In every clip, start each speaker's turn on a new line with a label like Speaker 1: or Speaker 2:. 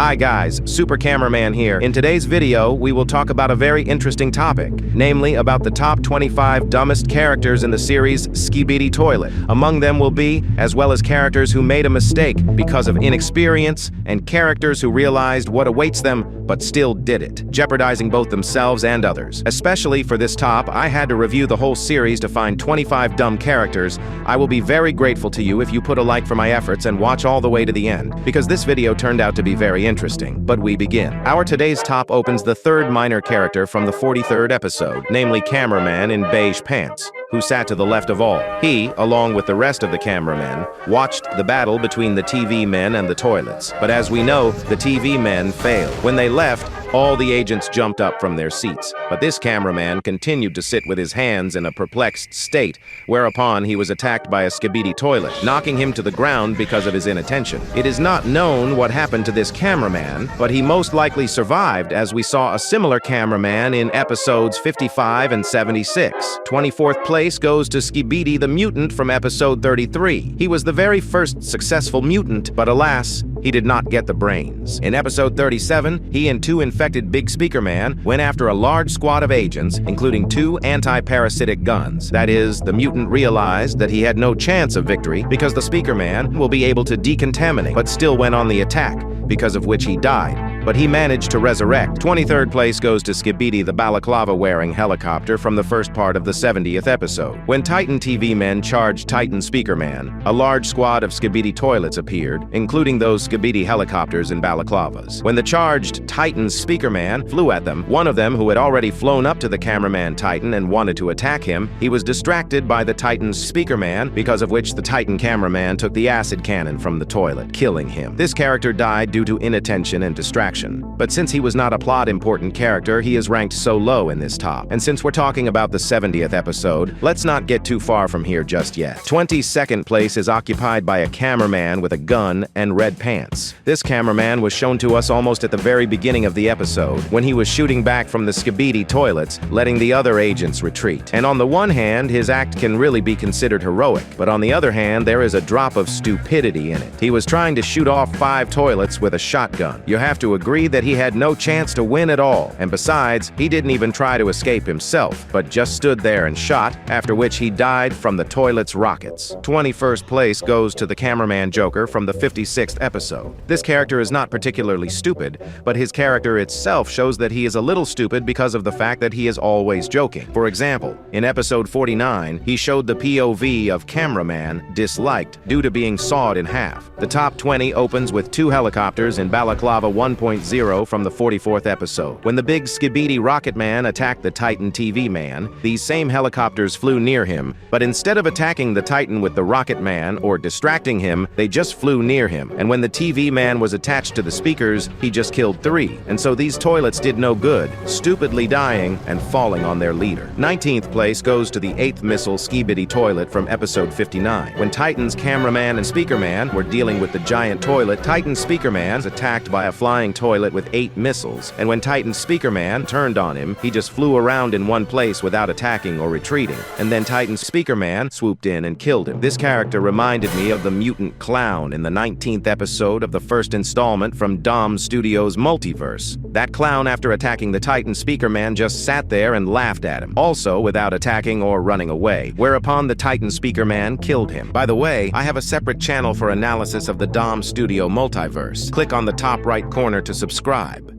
Speaker 1: Hi guys, Super Cameraman here. In today's video, we will talk about a very interesting topic, namely about the top 25 dumbest characters in the series Skibidi Toilet. Among them will be, as well as characters who made a mistake because of inexperience, and characters who realized what awaits them but still did it, jeopardizing both themselves and others. Especially for this top, I had to review the whole series to find 25 dumb characters. I will be very grateful to you if you put a like for my efforts and watch all the way to the end, because this video turned out to be very interesting. But we begin. Our today's top opens the third minor character from the 43rd episode, namely Cameraman in beige pants, who sat to the left of all. He, along with the rest of the cameramen, watched the battle between the TV men and the toilets. But as we know, the TV men failed. When they left, all the agents jumped up from their seats, but this cameraman continued to sit with his hands in a perplexed state, whereupon he was attacked by a Skibidi Toilet, knocking him to the ground because of his inattention. It is not known what happened to this cameraman, but he most likely survived, as we saw a similar cameraman in episodes 55 and 76. 24th place goes to Skibidi the Mutant from episode 33. He was the very first successful mutant, but alas, he did not get the brains. In episode 37, he and two infected Big Speaker Man went after a large squad of agents, including two anti-parasitic guns. That is, the mutant realized that he had no chance of victory because the Speaker Man will be able to decontaminate, but still went on the attack, because of which he died. But he managed to resurrect. 23rd place goes to Skibidi the balaclava-wearing helicopter from the first part of the 70th episode. When Titan TV men charged Titan Speaker Man, a large squad of Skibidi toilets appeared, including those Skibidi helicopters and balaclavas. When the charged Titan Speaker Man flew at them, one of them, who had already flown up to the cameraman Titan and wanted to attack him, he was distracted by the Titan Speaker Man, because of which the Titan cameraman took the acid cannon from the toilet, killing him. This character died due to inattention and distraction. But since he was not a plot-important character, he is ranked so low in this top. And since we're talking about the 70th episode, let's not get too far from here just yet. 22nd place is occupied by a cameraman with a gun and red pants. This cameraman was shown to us almost at the very beginning of the episode, when he was shooting back from the Skibidi toilets, letting the other agents retreat. And on the one hand, his act can really be considered heroic, but on the other hand, there is a drop of stupidity in it. He was trying to shoot off 5 toilets with a shotgun. You have to agree that he had no chance to win at all, and besides, he didn't even try to escape himself, but just stood there and shot, after which he died from the toilet's rockets. 21st place goes to the cameraman Joker from the 56th episode. This character is not particularly stupid, but his character itself shows that he is a little stupid because of the fact that he is always joking. For example, in episode 49, he showed the POV of cameraman disliked due to being sawed in half. The top 20 opens with 2 helicopters in Balaclava 1.0 from the 44th episode. When the big Skibidi Rocket Man attacked the Titan TV Man, these same helicopters flew near him, but instead of attacking the Titan with the Rocket Man or distracting him, they just flew near him. And when the TV Man was attached to the speakers, he just killed 3. And so these toilets did no good, stupidly dying and falling on their leader. 19th place goes to the 8th missile Skibidi Toilet from episode 59. When Titan's Cameraman and Speaker Man were dealing with the giant toilet, Titan's Speaker Man was attacked by a flying toilet with 8 missiles, and when Titan's Speaker Man turned on him, he just flew around in one place without attacking or retreating, and then Titan's Speaker Man swooped in and killed him. This character reminded me of the mutant clown in the 19th episode of the first installment from Dom Studios' Multiverse. That clown, after attacking the Titan Speaker Man, just sat there and laughed at him, also without attacking or running away, whereupon the Titan Speaker Man killed him. By the way, I have a separate channel for analysis of the Dom Studio Multiverse. Click on the top right corner to subscribe.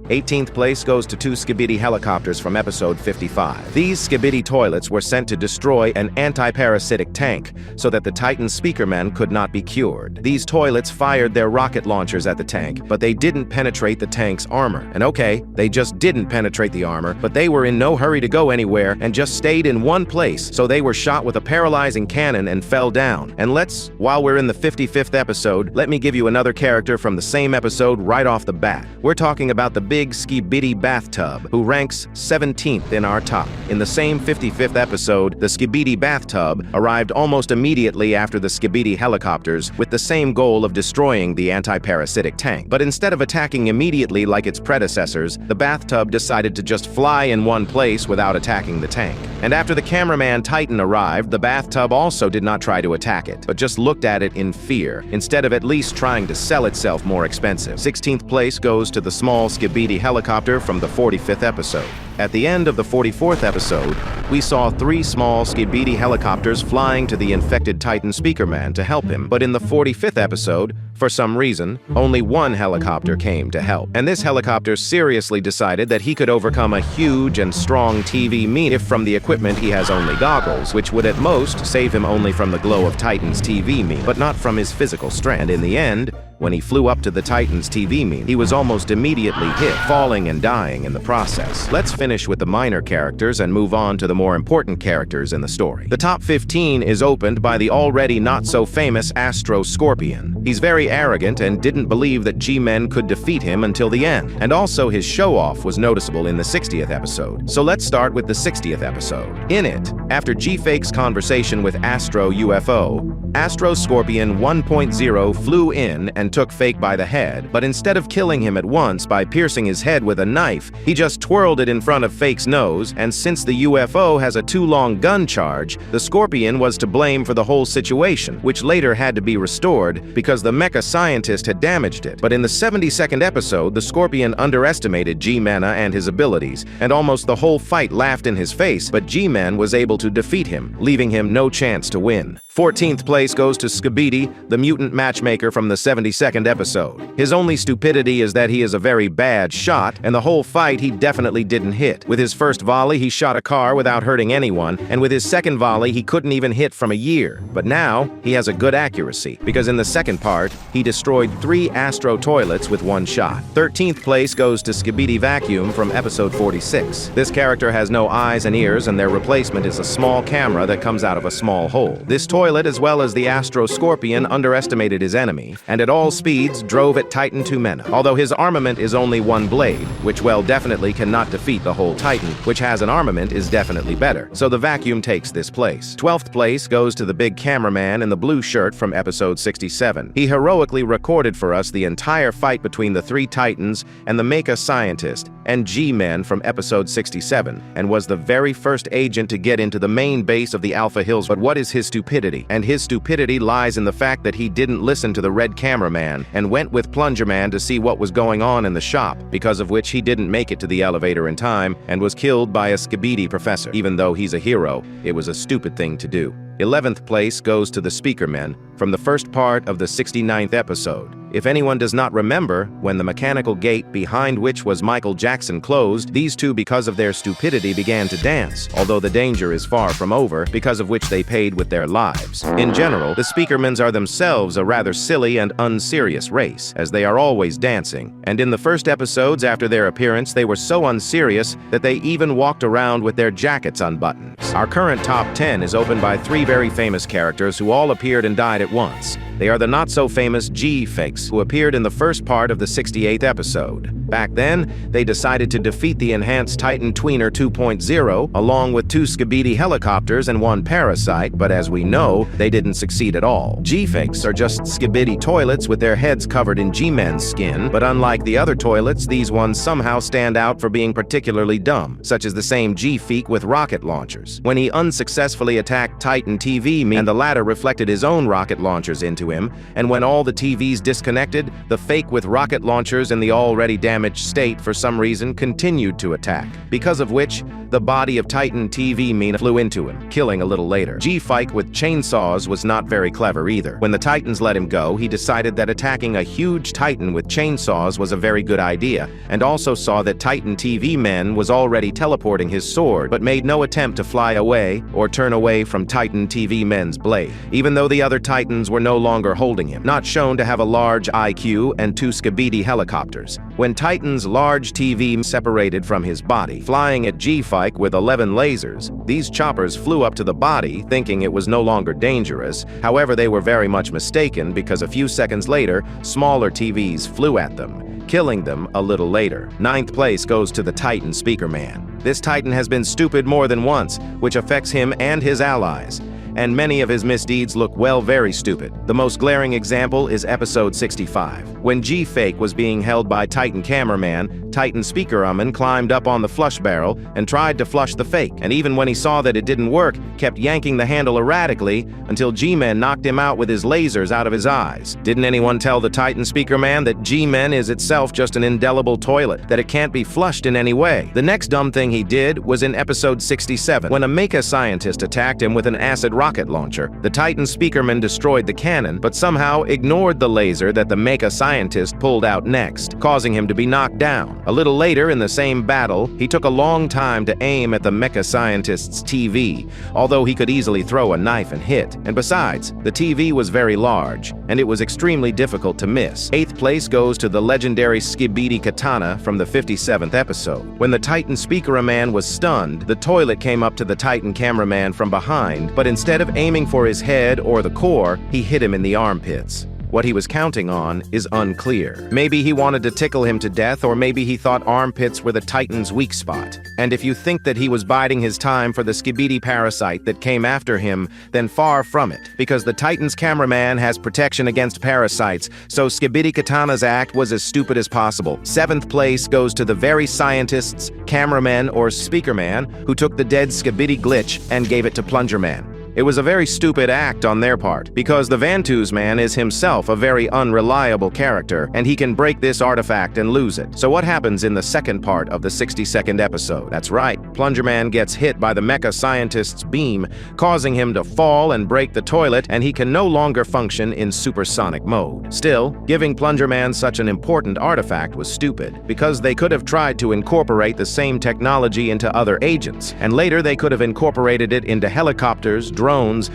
Speaker 1: 18th place goes to 2 Skibidi helicopters from episode 55. These Skibidi toilets were sent to destroy an anti-parasitic tank so that the Titan Speaker Man could not be cured. These toilets fired their rocket launchers at the tank, but they didn't penetrate the tank's armor. And okay, they just didn't penetrate the armor, but they were in no hurry to go anywhere and just stayed in one place, so they were shot with a paralyzing cannon and fell down. And while we're in the 55th episode, let me give you another character from the same episode right off the bat. We're talking about the big Skibidi bathtub, who ranks 17th in our top. In the same 55th episode, the Skibidi bathtub arrived almost immediately after the Skibidi helicopters with the same goal of destroying the anti-parasitic tank. But instead of attacking immediately like its predecessors, the bathtub decided to just fly in one place without attacking the tank. And after the cameraman Titan arrived, the bathtub also did not try to attack it, but just looked at it in fear, instead of at least trying to sell itself more expensive. 16th place goes to the small Skibidi helicopter from the 45th episode. At the end of the 44th episode, we saw 3 small Skibidi helicopters flying to the infected Titan Speakerman to help him, but in the 45th episode, for some reason, only 1 helicopter came to help. And this helicopter seriously decided that he could overcome a huge and strong TV mean if from the equipment he has only goggles, which would at most save him only from the glow of Titan's TV mean, but not from his physical strength. And in the end, when he flew up to the Titan's TV mean, he was almost immediately hit, falling and dying in the process. Let's finish with the minor characters and move on to the more important characters in the story. The top 15 is opened by the already not-so-famous Astro Scorpion. He's very arrogant and didn't believe that G-Men could defeat him until the end. And also his show-off was noticeable in the 60th episode. So let's start with the 60th episode. In it, after G-Fake's conversation with Astro UFO, Astro Scorpion 1.0 flew in and took Fake by the head, but instead of killing him at once by piercing his head with a knife, he just twirled it in front of Fake's nose, and since the UFO has a too long gun charge, the Scorpion was to blame for the whole situation, which later had to be restored because the mecha scientist had damaged it. But in the 72nd episode, the Scorpion underestimated G-Mana and his abilities, and almost the whole fight laughed in his face, but G-Man was able to defeat him, leaving him no chance to win. 14th place goes to Skibidi, the mutant matchmaker from the 72nd episode. His only stupidity is that he is a very bad shot, and the whole fight he definitely didn't hit. With his first volley, he shot a car without hurting anyone, and with his second volley, he couldn't even hit from a year. But now, he has a good accuracy, because in the second part, he destroyed 3 Astro Toilets with 1 shot. 13th place goes to Skibidi Vacuum from episode 46. This character has no eyes and ears, and their replacement is a small camera that comes out of a small hole. This toilet, as well as the Astro Scorpion, underestimated his enemy, and at all speeds drove at Titan Tumena. Although his armament is only 1 blade, which well definitely cannot defeat the whole Titan, which has an armament is definitely better, so the Vacuum takes this place. 12th place goes to the big cameraman in the blue shirt from episode 67. He heroically recorded for us the entire fight between the 3 Titans and the mecha scientist and G-Men from episode 67, and was the very first agent to get into the main base of the Alpha Hills. But what is his stupidity? And his stupidity lies in the fact that he didn't listen to the red cameraman and went with Plunger Man to see what was going on in the shop, because of which he didn't make it to the elevator in time and was killed by a Skibidi professor. Even though he's a hero, it was a stupid thing to do. 11th place goes to the Speakermen from the first part of the 69th episode. If anyone does not remember, when the mechanical gate behind which was Michael Jackson closed, these two, because of their stupidity, began to dance, although the danger is far from over, because of which they paid with their lives. In general, the Speakermans are themselves a rather silly and unserious race, as they are always dancing, and in the first episodes after their appearance they were so unserious that they even walked around with their jackets unbuttoned. Our current top 10 is opened by 3 very famous characters who all appeared and died at once. They are the not-so-famous G-Fakes, who appeared in the first part of the 68th episode. Back then, they decided to defeat the enhanced Titan Tweener 2.0, along with 2 Skibidi helicopters and 1 parasite, but as we know, they didn't succeed at all. G-Fakes are just Skibidi toilets with their heads covered in G-Men's skin, but unlike the other toilets, these ones somehow stand out for being particularly dumb, such as the same G-Fake with rocket launchers. When he unsuccessfully attacked Titan TV, and the latter reflected his own rocket launchers into him, and when all the TVs disconnected, the fake with rocket launchers in the already damaged state for some reason continued to attack, because of which the body of Titan TV Mina flew into him, killing a little later. G-Fike with chainsaws was not very clever either. When the Titans let him go, he decided that attacking a huge Titan with chainsaws was a very good idea, and also saw that Titan TV Men was already teleporting his sword, but made no attempt to fly away or turn away from Titan TV Men's blade, even though the other Titans were no longer holding him, not shown to have a large IQ and 2 Skibidi helicopters. When Titan's large TV separated from his body, flying at G-Fike with 11 lasers, these choppers flew up to the body, thinking it was no longer dangerous. However, they were very much mistaken, because a few seconds later, smaller TVs flew at them, killing them a little later. 9th place goes to the Titan Speakerman. This Titan has been stupid more than once, which affects him and his allies, and many of his misdeeds look very stupid. The most glaring example is episode 65. When G-Fake was being held by Titan Cameraman, Titan Speakerman climbed up on the flush barrel and tried to flush the fake, and even when he saw that it didn't work, kept yanking the handle erratically until G-Men knocked him out with his lasers out of his eyes. Didn't anyone tell the Titan Speakerman that G-Men is itself just an indelible toilet, that it can't be flushed in any way? The next dumb thing he did was in episode 67, when a mecha scientist attacked him with an acid rocket launcher. The Titan Speakerman destroyed the cannon, but somehow ignored the laser that the mecha scientist pulled out next, causing him to be knocked down. A little later in the same battle, he took a long time to aim at the mecha scientist's TV, although he could easily throw a knife and hit. And besides, the TV was very large, and it was extremely difficult to miss. 8th place goes to the legendary Skibidi Katana from the 57th episode. When the Titan Speakerman was stunned, the toilet came up to the Titan cameraman from behind, but instead of aiming for his head or the core, he hit him in the armpits. What he was counting on is unclear. Maybe he wanted to tickle him to death, or maybe he thought armpits were the Titan's weak spot. And if you think that he was biding his time for the Skibidi parasite that came after him, then far from it, because the Titan's cameraman has protection against parasites, so Skibidi Katana's act was as stupid as possible. 7th place goes to the very scientists, cameraman, or speakerman who took the dead Skibidi glitch and gave it to Plungerman. It was a very stupid act on their part, because the Ventus man is himself a very unreliable character, and he can break this artifact and lose it. So what happens in the second part of the 62nd episode? That's right, Plungerman gets hit by the mecha scientist's beam, causing him to fall and break the toilet, and he can no longer function in supersonic mode. Still, giving Plungerman such an important artifact was stupid, because they could have tried to incorporate the same technology into other agents, and later they could have incorporated it into helicopters, drones,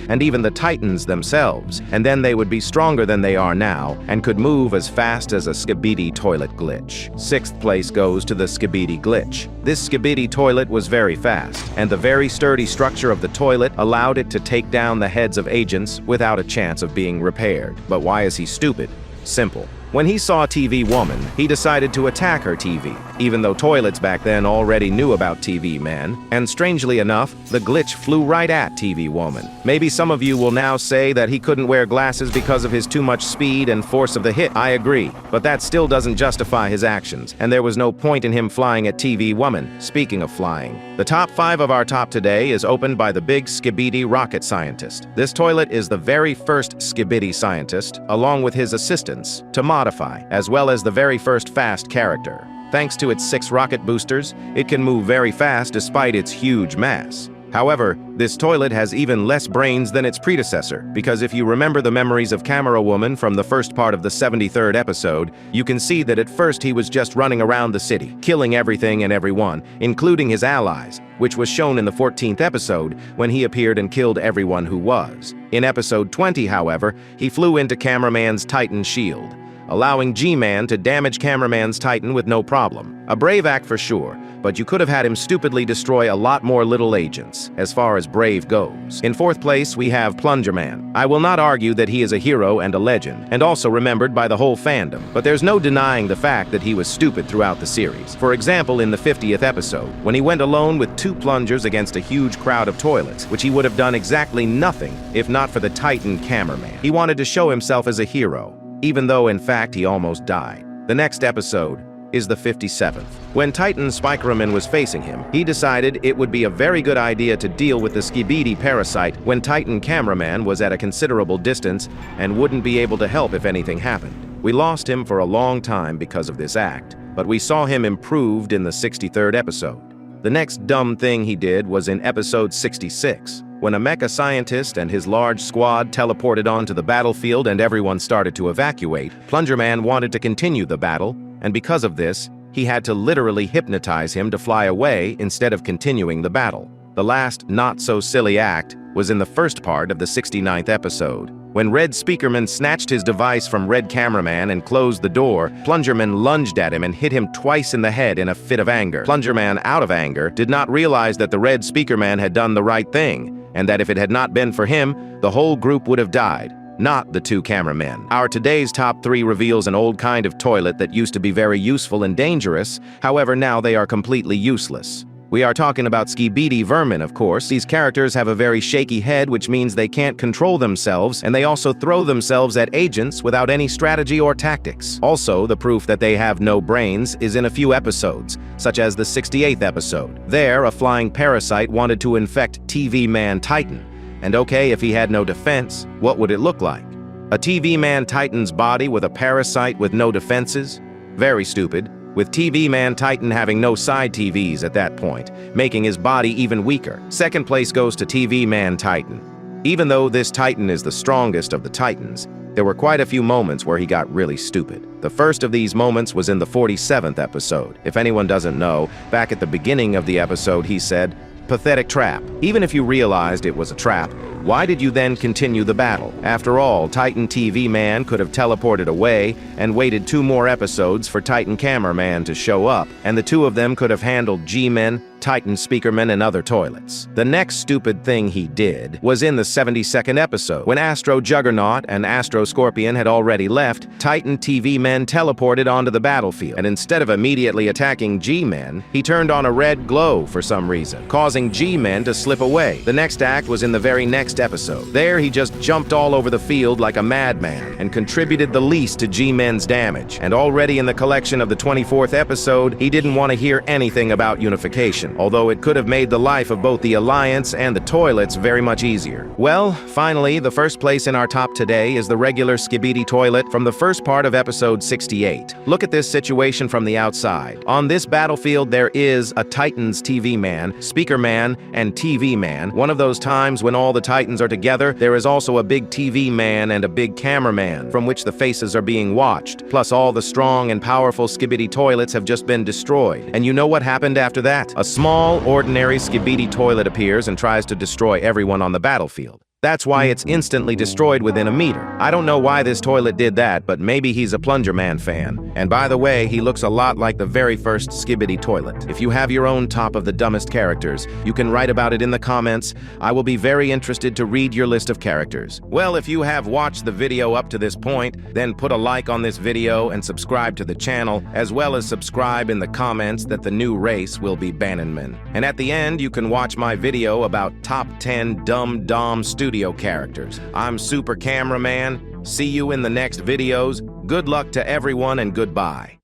Speaker 1: and even the Titans themselves, and then they would be stronger than they are now and could move as fast as a Skibidi Toilet glitch. 6th place goes to the Skibidi glitch. This Skibidi Toilet was very fast, and the very sturdy structure of the toilet allowed it to take down the heads of agents without a chance of being repaired. But why is he stupid? Simple. When he saw TV Woman, he decided to attack her TV, even though toilets back then already knew about TV Man, and strangely enough, the glitch flew right at TV Woman. Maybe some of you will now say that he couldn't wear glasses because of his too much speed and force of the hit. I agree, but that still doesn't justify his actions, and there was no point in him flying at TV Woman. Speaking of flying, the top 5 of our top today is opened by the big Skibidi rocket scientist. This toilet is the very first Skibidi scientist, along with his assistants, to modify, as well as the very first fast character. Thanks to its 6 rocket boosters, it can move very fast despite its huge mass. However, this toilet has even less brains than its predecessor, because if you remember the memories of Camera Woman from the first part of the 73rd episode, you can see that at first he was just running around the city, killing everything and everyone, including his allies, which was shown in the 14th episode when he appeared and killed everyone who was. In episode 20, however, he flew into Cameraman's Titan shield, allowing G-Man to damage Cameraman's Titan with no problem. A brave act for sure, but you could have had him stupidly destroy a lot more little agents, as far as brave goes. In 4th place, we have Plungerman. I will not argue that he is a hero and a legend, and also remembered by the whole fandom, but there's no denying the fact that he was stupid throughout the series. For example, in the 50th episode, when he went alone with 2 plungers against a huge crowd of toilets, which he would have done exactly nothing if not for the Titan cameraman. He wanted to show himself as a hero, even though in fact he almost died. The next episode is the 57th. When Titan Speakerman was facing him, he decided it would be a very good idea to deal with the Skibidi parasite when Titan Cameraman was at a considerable distance and wouldn't be able to help if anything happened. We lost him for a long time because of this act, but we saw him improved in the 63rd episode. The next dumb thing he did was in episode 66. When a mecha scientist and his large squad teleported onto the battlefield and everyone started to evacuate, Plungerman wanted to continue the battle, and because of this, he had to literally hypnotize him to fly away instead of continuing the battle. The last not-so-silly act was in the first part of the 69th episode. When Red Speakerman snatched his device from Red Cameraman and closed the door, Plungerman lunged at him and hit him twice in the head in a fit of anger. Plungerman, out of anger, did not realize that the Red Speakerman had done the right thing, and that if it had not been for him, the whole group would have died, not the 2 cameramen. Our today's top 3 reveals an old kind of toilet that used to be very useful and dangerous, however now they are completely useless. We are talking about Skibidi vermin, of course. These characters have a very shaky head, which means they can't control themselves, and they also throw themselves at agents without any strategy or tactics. Also, the proof that they have no brains is in a few episodes, such as the 68th episode. There, a flying parasite wanted to infect TV Man Titan. And okay, if he had no defense, what would it look like? A TV Man Titan's body with a parasite with no defenses? Very stupid, with TV Man Titan having no side TVs at that point, making his body even weaker. Second place goes to TV Man Titan. Even though this Titan is the strongest of the Titans, there were quite a few moments where he got really stupid. The first of these moments was in the 47th episode. If anyone doesn't know, back at the beginning of the episode he said, "Pathetic trap." Even if you realized it was a trap, why did you then continue the battle? After all, Titan TV Man could have teleported away and waited 2 more episodes for Titan Cameraman to show up, and the 2 of them could have handled G-Men, Titan Speakerman, and other toilets. The next stupid thing he did was in the 72nd episode. When Astro Juggernaut and Astro Scorpion had already left, Titan TV Men teleported onto the battlefield, and instead of immediately attacking G-Men, he turned on a red glow for some reason, causing G-Men to slip away. The next act was in the very next episode. There, he just jumped all over the field like a madman and contributed the least to G-Men's damage. And already in the collection of the 24th episode, he didn't want to hear anything about unification, although it could have made the life of both the Alliance and the toilets very much easier. Well, finally, the first place in our top today is the regular Skibidi Toilet from the first part of episode 68. Look at this situation from the outside. On this battlefield, there is a Titans TV Man, Speaker Man, and TV Man. One of those times when all the Titans are together, there is also a big TV Man and a big cameraman, from which the faces are being watched. Plus, all the strong and powerful Skibidi Toilets have just been destroyed. And you know what happened after that? A small, ordinary Skibidi Toilet appears and tries to destroy everyone on the battlefield. That's why it's instantly destroyed within a meter. I don't know why this toilet did that, but maybe he's a Plunger Man fan. And by the way, he looks a lot like the very first Skibidi Toilet. If you have your own top of the dumbest characters, you can write about it in the comments. I will be very interested to read your list of characters. Well, if you have watched the video up to this point, then put a like on this video and subscribe to the channel, as well as subscribe in the comments that the new race will be Bannermen. And at the end, you can watch my video about top 10 dumb studio characters. I'm Super Cameraman. See you in the next videos. Good luck to everyone and goodbye.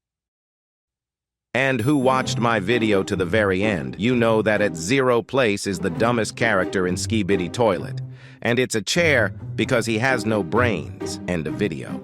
Speaker 1: And who watched my video to the very end, you know that at 0 place is the dumbest character in Skibidi Toilet. And it's a chair because he has no brains. End of video.